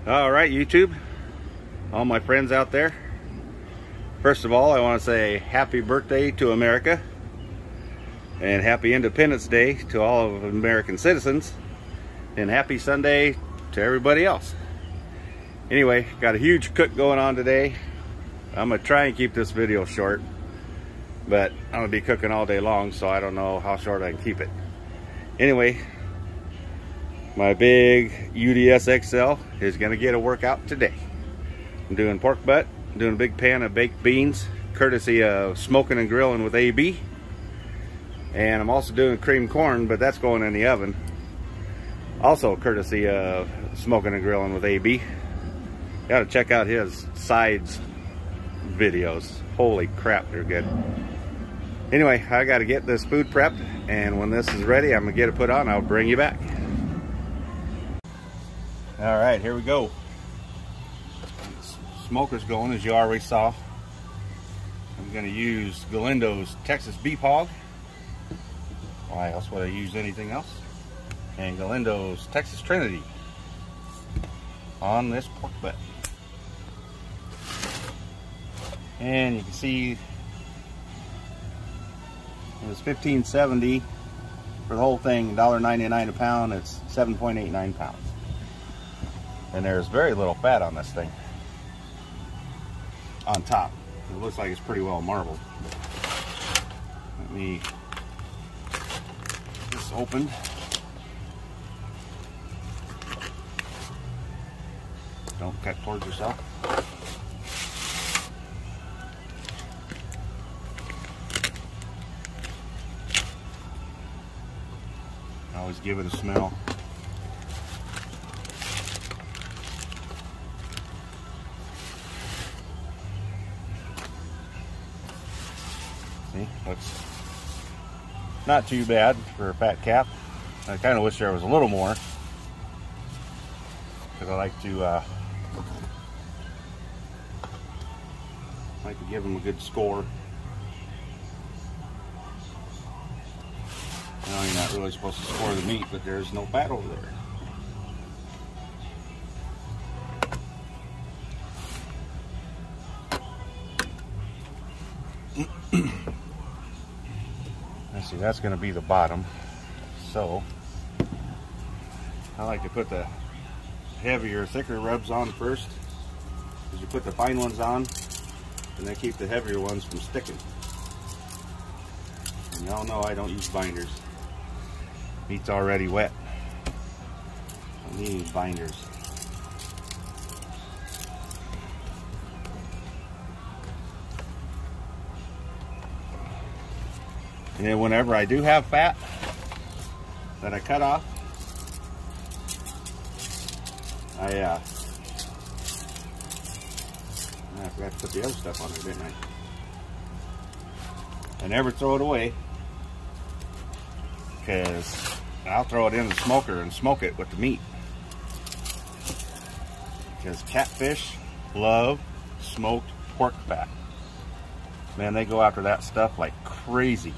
All right, YouTube, all my friends out there. First of all, I want to say happy birthday to America and happy Independence Day to all of American citizens, and happy Sunday to everybody else. Anyway, got a huge cook going on today. I'm gonna try and keep this video short, but I'm gonna be cooking all day long, so I don't know how short I can keep it. Anyway, my big UDS XL is gonna get a workout today. I'm doing pork butt, doing a big pan of baked beans, courtesy of smoking and grilling with AB. And I'm also doing cream corn, but that's going in the oven. Also courtesy of smoking and grilling with AB. Gotta check out his sides videos. Holy crap, they're good. Anyway, I gotta get this food prepped, and when this is ready, I'm gonna get it put on. I'll bring you back. All right, here we go. Smoker's going, as you already saw. I'm going to use Galindo's Texas Beef Hog. Why else would I use anything else? And Galindo's Texas Trinity on this pork butt. And you can see it was $15.70 for the whole thing, $1.99 a pound. It's 7.89 pounds. And there's very little fat on this thing. On top. It looks like it's pretty well marbled. Let me get this open. Don't cut towards yourself. Always give it a smell. See, looks not too bad for a fat cap. I kind of wish there was a little more, because I like to give them a good score. Now, you're not really supposed to score the meat, but there's no fat over there. Let's see, that's going to be the bottom. So I like to put the heavier, thicker rubs on first, because you put the fine ones on and they keep the heavier ones from sticking. And y'all know I don't use binders. Meat's already wet. I don't need binders. And then whenever I do have fat that I cut off, I forgot to put the other stuff on there, didn't I? I never throw it away, because I'll throw it in the smoker and smoke it with the meat. Because catfish love smoked pork fat. Man, they go after that stuff like crazy.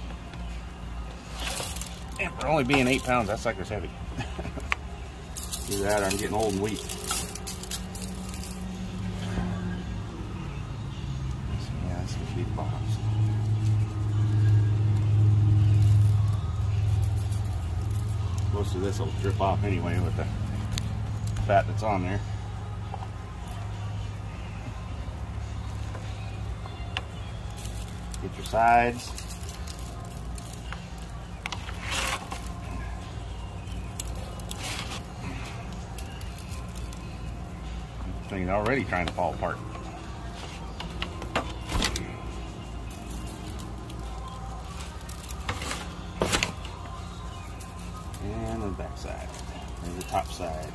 And for only being 8 pounds, that sucker's heavy. Do that, I'm getting old and weak. Yeah, this could be the box. Most of this will drip off anyway with the fat that's on there. Get your sides. This thing's already trying to fall apart. And the back side, and the top side.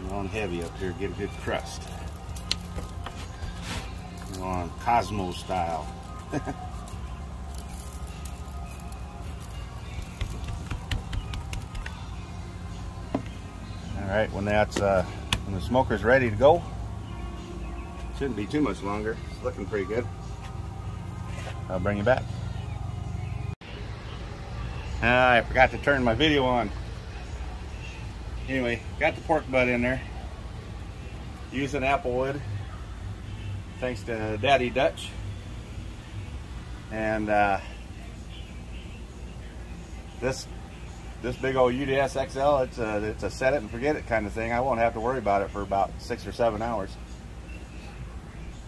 Go on heavy up here, get a good crust. Go on Cosmo style. All right, when that's when the smoker's ready to go, shouldn't be too much longer. It's looking pretty good. I'll bring you back. I forgot to turn my video on. Anyway, got the pork butt in there. Using applewood, thanks to Daddy Dutch. And this big old UDS XL, it's a set it and forget it kind of thing. I won't have to worry about it for about 6 or 7 hours.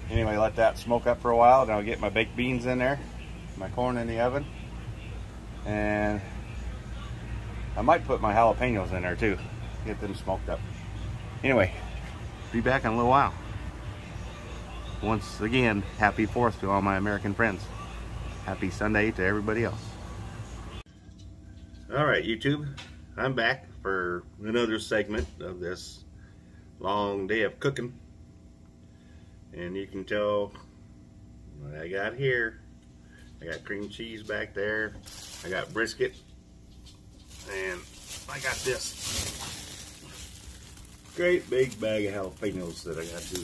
Anyway, let that smoke up for a while, then I'll get my baked beans in there, my corn in the oven, and I might put my jalapenos in there too, get them smoked up. Anyway, be back in a little while. Once again, happy 4th to all my American friends. Happy Sunday to everybody else. Alright YouTube, I'm back for another segment of this long day of cooking. And you can tell what I got here. I got cream cheese back there. I got brisket. And I got this great big bag of jalapenos that I got to.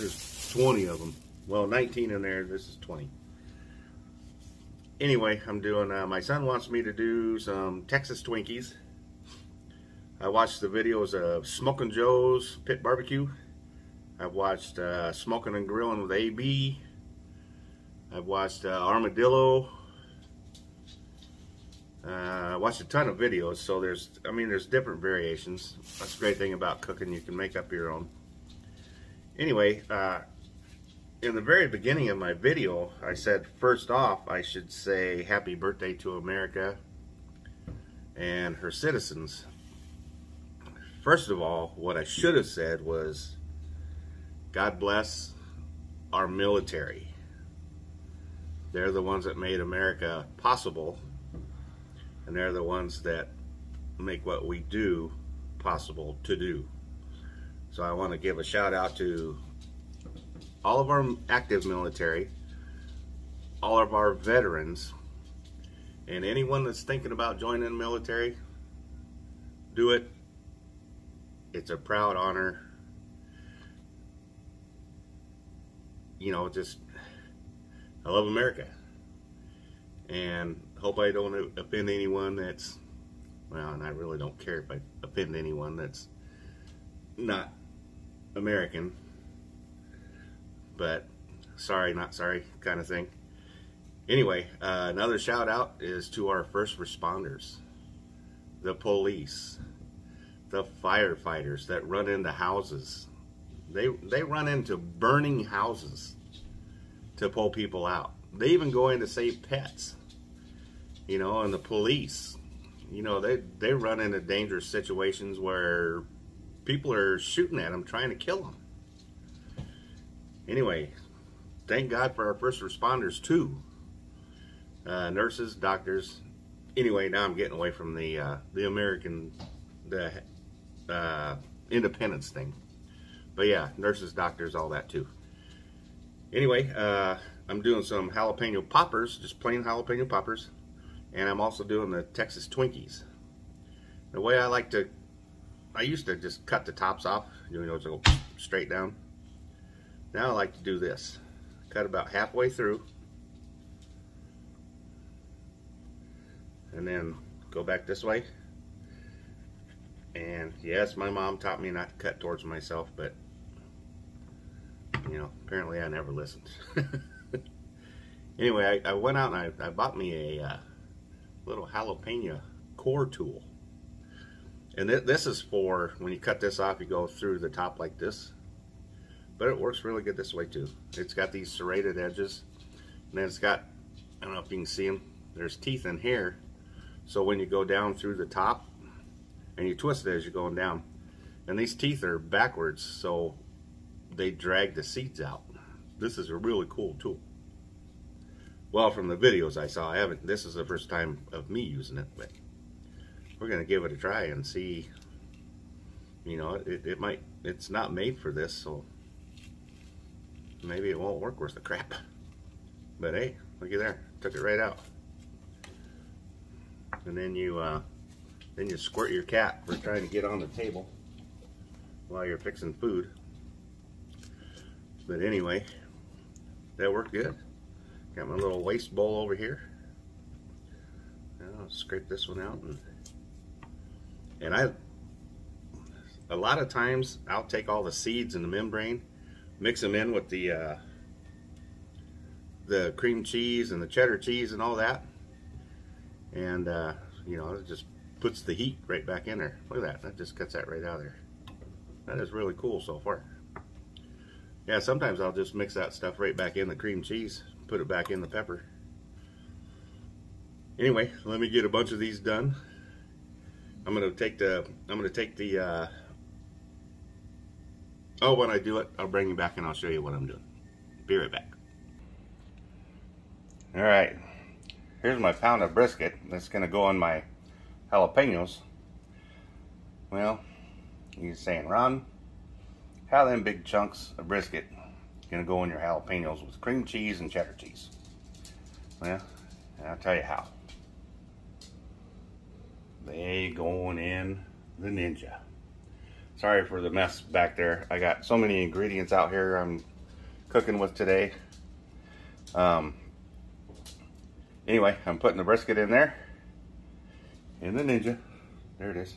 There's 20 of them. Well, 19 in there. This is 20. Anyway, I'm doing, my son wants me to do some Texas Twinkies. I watched the videos of Smokin' Joe's Pit Barbecue. I've watched Smoking and Grilling with AB. I've watched Armadillo. I watched a ton of videos, so there's different variations. That's the great thing about cooking, you can make up your own. Anyway, in the very beginning of my video, I said first off I should say happy birthday to America and her citizens. First of all, what I should have said was God bless our military. They're the ones that made America possible, and they're the ones that make what we do possible to do. So I want to give a shout out to all of our active military, all of our veterans, and anyone that's thinking about joining the military, do it. It's a proud honor. You know, just, I love America. And hope I don't offend anyone that's, well, and I really don't care if I offend anyone that's not American. But sorry, not sorry kind of thing. Anyway, another shout out is to our first responders, the police, the firefighters that run into houses. They run into burning houses to pull people out. They even go in to save pets. You know, and the police, you know, they run into dangerous situations where people are shooting at them, trying to kill them. Anyway, thank God for our first responders too. Nurses, doctors. Anyway, now I'm getting away from the American, independence thing. But yeah, nurses, doctors, all that too. Anyway, I'm doing some jalapeno poppers, just plain jalapeno poppers. And I'm also doing the Texas Twinkies. The way I used to just cut the tops off, you know, so go straight down. Now I like to do this. Cut about halfway through. And then go back this way. And yes, my mom taught me not to cut towards myself, but you know, apparently I never listened. Anyway, I went out and I bought me a little jalapeno core tool. And this is for when you cut this off, you go through the top like this. But it works really good this way too. It's got these serrated edges. And then it's got, I don't know if you can see them, there's teeth in here. So when you go down through the top, and you twist it as you're going down. And these teeth are backwards, so they drag the seeds out. This is a really cool tool. Well, from the videos I saw, this is the first time of me using it, but we're gonna give it a try and see. You know, it's not made for this, so maybe it won't work worth the crap. But hey, looky there, took it right out. And then you squirt your cat for trying to get on the table while you're fixing food. But anyway, that worked good. Got my little waste bowl over here. Now I'll scrape this one out, and a lot of times I'll take all the seeds and the membrane, mix them in with the cream cheese and the cheddar cheese and all that, and you know, it just puts the heat right back in there. Look at that, that just cuts that right out of there. That is really cool so far. Yeah, sometimes I'll just mix that stuff right back in the cream cheese, put it back in the pepper. Anyway, let me get a bunch of these done. I'm gonna take the oh, when I do it, I'll bring you back and I'll show you what I'm doing. Be right back. All right, here's my pound of brisket that's gonna go on my jalapenos. Well, you're saying, Ron, how them big chunks of brisket gonna go in your jalapenos with cream cheese and cheddar cheese? Well, I'll tell you how. They going in the Ninja. Sorry for the mess back there. I got so many ingredients out here I'm cooking with today. Anyway, I'm putting the brisket in there, in the Ninja. There it is.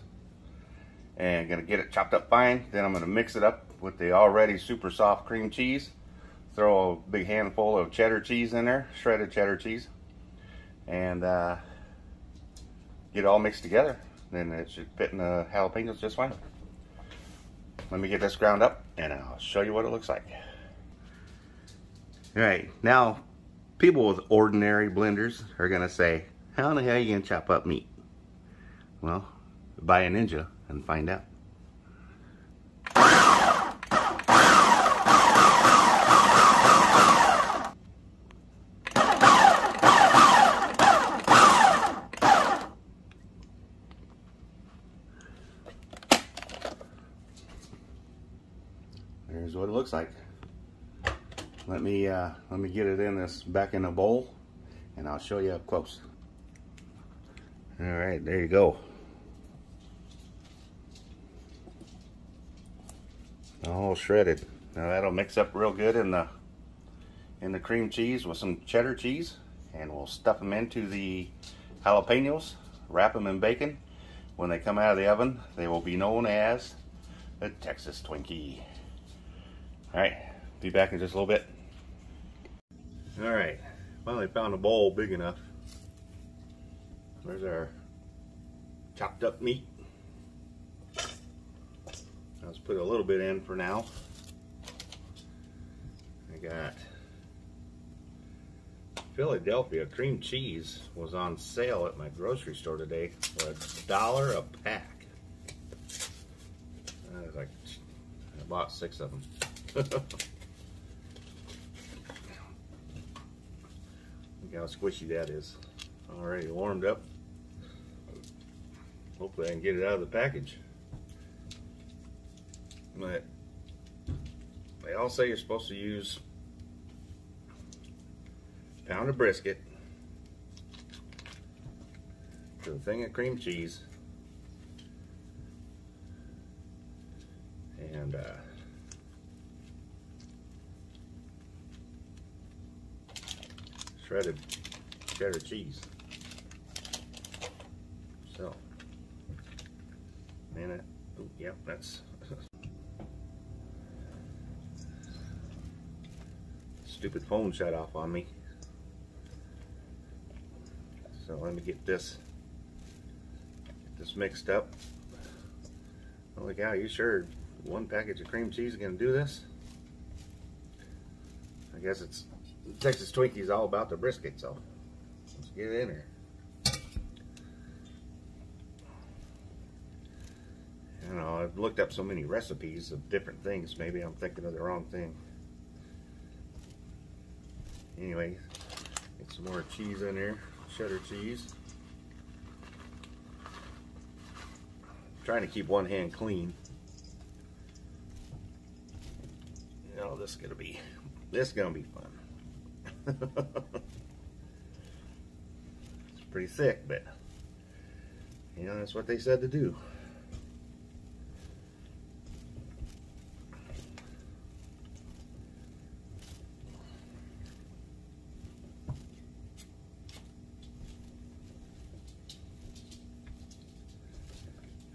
And gonna get it chopped up fine. Then I'm gonna mix it up with the already super soft cream cheese. Throw a big handful of cheddar cheese in there, shredded cheddar cheese, and get it all mixed together. Then it should fit in the jalapenos just fine. Let me get this ground up and I'll show you what it looks like. All right, now people with ordinary blenders are gonna say, how in the hell are you gonna chop up meat? Well, buy a Ninja and find out. Here's what it looks like. Let me get it in this back in a bowl and I'll show you up close. All right, there you go. All shredded. Now that'll mix up real good in the cream cheese with some cheddar cheese, and we'll stuff them into the jalapenos, wrap them in bacon. When they come out of the oven, they will be known as the Texas Twinkie. All right, be back in just a little bit. All right, finally found a bowl big enough. There's our chopped up meat. Let's put a little bit in for now. I got Philadelphia cream cheese was on sale at my grocery store today for $1 a pack. I was like, I bought 6 of them. Look how squishy that is. Already warmed up. Hopefully I can get it out of the package. But they all say you're supposed to use a pound of brisket to a thing of cream cheese and shredded cheddar cheese. So, man, yep, that's stupid phone shut off on me. So let me get this mixed up. Holy cow, you sure one package of cream cheese is gonna do this? I guess it's Texas Twinkies all about the brisket, so let's get it in there. I don't know, I've looked up so many recipes of different things, maybe I'm thinking of the wrong thing. Anyway, get some more cheese in there, cheddar cheese. Trying to keep one hand clean. You know, this is gonna be fun. It's pretty thick, but you know, that's what they said to do.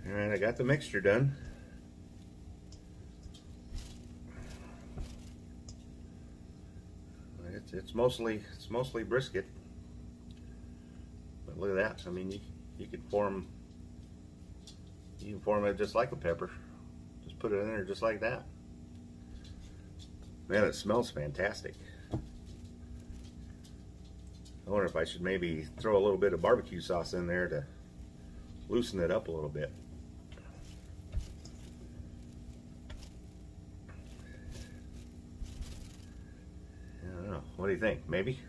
Alright, I got the mixture done. it's mostly brisket. But look at that. I mean, you can form it just like a pepper. Just put it in there just like that. Man, it smells fantastic. I wonder if I should maybe throw a little bit of barbecue sauce in there to loosen it up a little bit. I don't know. What do you think? Maybe?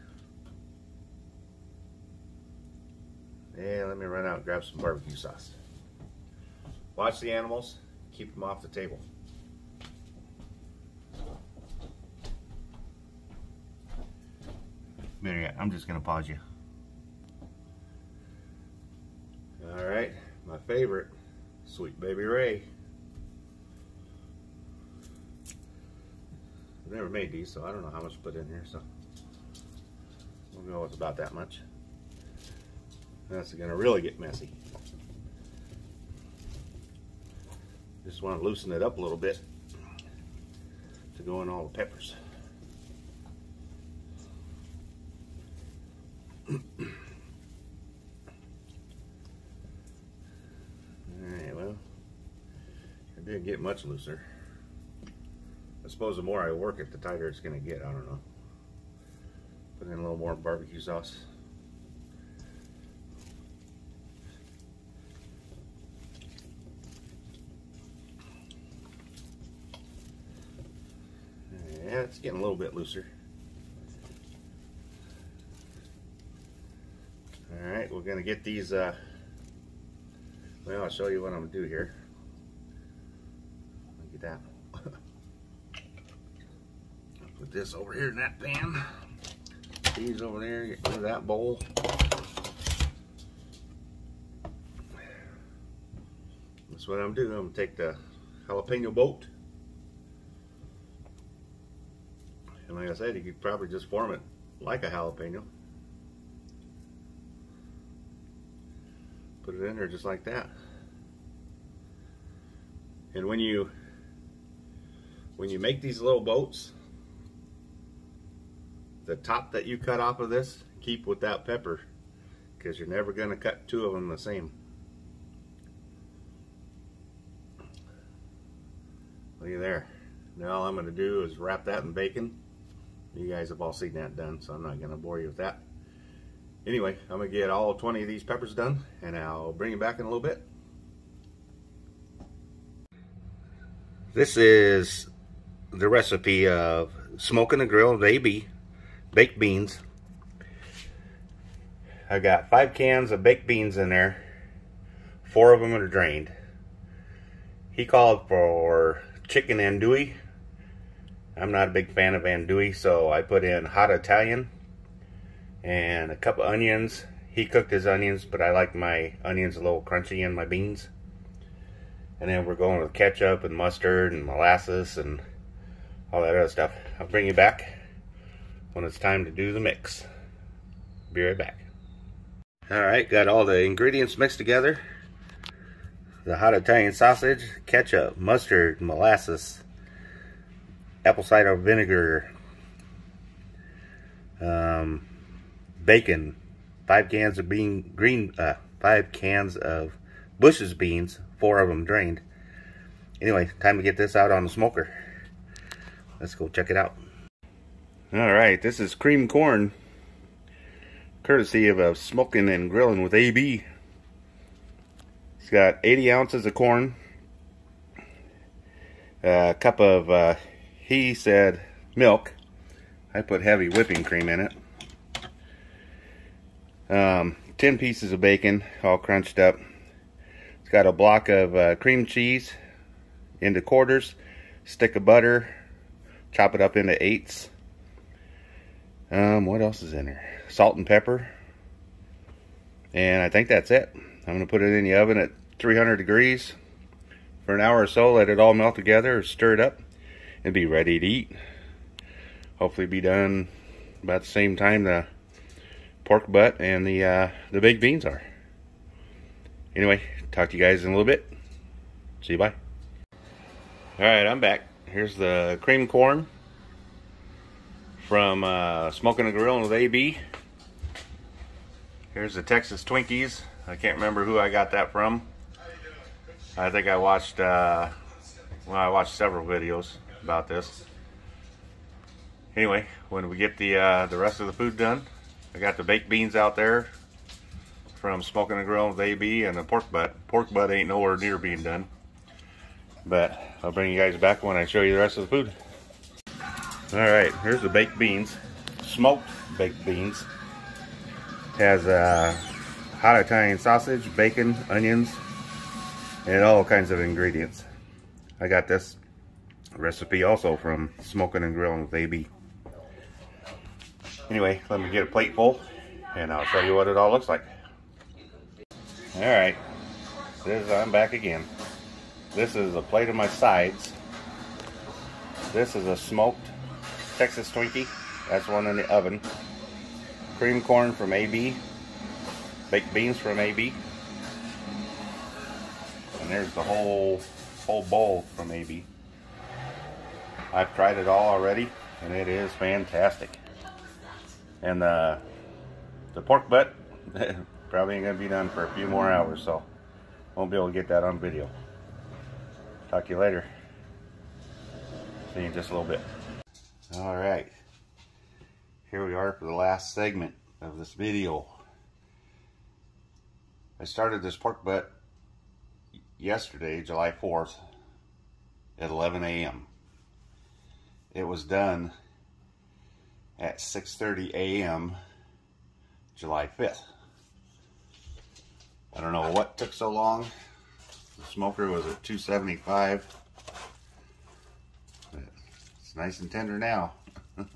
Yeah, let me run out and grab some barbecue sauce. Watch the animals. Keep them off the table. There, I'm just going to pause you. Alright, my favorite, Sweet Baby Ray. I've never made these, so I don't know how much to put in here, so we'll go with about that much. That's going to really get messy. Just want to loosen it up a little bit to go in all the peppers. Alright, well, it didn't get much looser. I suppose the more I work it, the tighter it's going to get. I don't know. Put in a little more barbecue sauce. Yeah, it's getting a little bit looser. Alright, we're going to get these, well, I'll show you what I'm going to do here. Look at that. I'll put this over here in that pan. These over there, get rid of that bowl. That's what I'm doing. I'm going to take the jalapeno boat. And like I said, you could probably just form it like a jalapeno. Put it in there just like that. And when you make these little boats, the top that you cut off of this, keep with that pepper, because you're never going to cut two of them the same. Look at there. Now all I'm going to do is wrap that in bacon. You guys have all seen that done, so I'm not going to bore you with that. Anyway, I'm going to get all 20 of these peppers done, and I'll bring you back in a little bit. This is the recipe of smoking the grilled AB baked beans. I got 5 cans of baked beans in there. 4 of them are drained. He called for chicken andouille. I'm not a big fan of andouille, so I put in hot Italian and a cup of onions. He cooked his onions, but I like my onions a little crunchy in my beans. And then we're going with ketchup and mustard and molasses and all that other stuff. I'll bring you back when it's time to do the mix. Be right back. Alright, got all the ingredients mixed together. The hot Italian sausage, ketchup, mustard, molasses, apple cider vinegar, bacon, 5 cans of 5 cans of Bush's beans, 4 of them drained. Anyway, time to get this out on the smoker. Let's go check it out. Alright, this is cream corn, courtesy of Smoking and Grilling with AB. It's got 80 ounces of corn, a cup of, he said, milk. I put heavy whipping cream in it. 10 pieces of bacon, all crunched up. It's got a block of cream cheese into quarters, stick of butter, chop it up into 8s. What else is in there? Salt and pepper. And I think that's it. I'm going to put it in the oven at 300 degrees for an hour or so, let it all melt together, stir it up, and be ready to eat. Hopefully be done about the same time the pork butt and the baked beans are. Anyway, talk to you guys in a little bit. See you, bye. Alright, I'm back. Here's the cream corn from Smoking and Grilling with AB. Here's the Texas Twinkies. I can't remember who I got that from. I think I watched, I watched several videos about this. Anyway, when we get the rest of the food done, I got the baked beans out there from Smoking and Grilling with AB, and the pork butt. Pork butt ain't nowhere near being done. But I'll bring you guys back when I show you the rest of the food. Alright, here's the baked beans. Smoked baked beans. Has hot Italian sausage, bacon, onions, and all kinds of ingredients. I got this recipe also from Smoking and Grilling with AB. Anyway, let me get a plate full and I'll show you what it all looks like. Alright, I'm back again. This is a plate of my sides. This is a smoked Texas Twinkie. That's one in the oven. Cream corn from AB. Baked beans from AB. And there's the whole bowl from AB. I've tried it all already, and it is fantastic. And the pork butt probably ain't gonna be done for a few more hours, so won't be able to get that on video. Talk to you later. See you in just a little bit. Alright, here we are for the last segment of this video. I started this pork butt yesterday, July 4th, at 11 a.m. It was done at 6:30 a.m. July 5th. I don't know what took so long. The smoker was at 275. It's nice and tender now. Look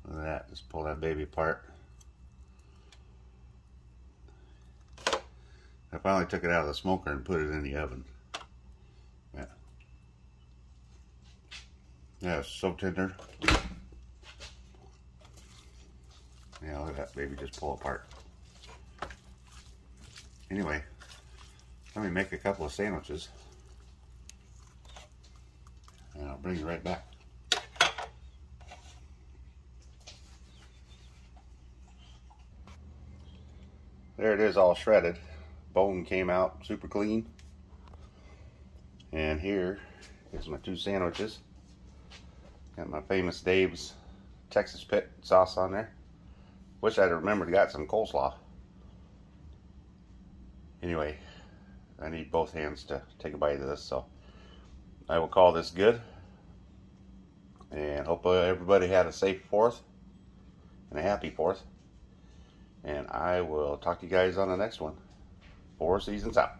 at that. Just pull that baby apart. I finally took it out of the smoker and put it in the oven. Yeah, it's so tender. Yeah, look at that baby just pull apart. Anyway, let me make a couple of sandwiches. And I'll bring you right back. There it is, all shredded. Bone came out super clean. And here is my two sandwiches. Got my famous Dave's Texas Pit sauce on there. Wish I'd remembered to got some coleslaw. Anyway, I need both hands to take a bite of this, so I will call this good. And hope everybody had a safe 4th and a happy 4th. And I will talk to you guys on the next one. 4 Seasons out.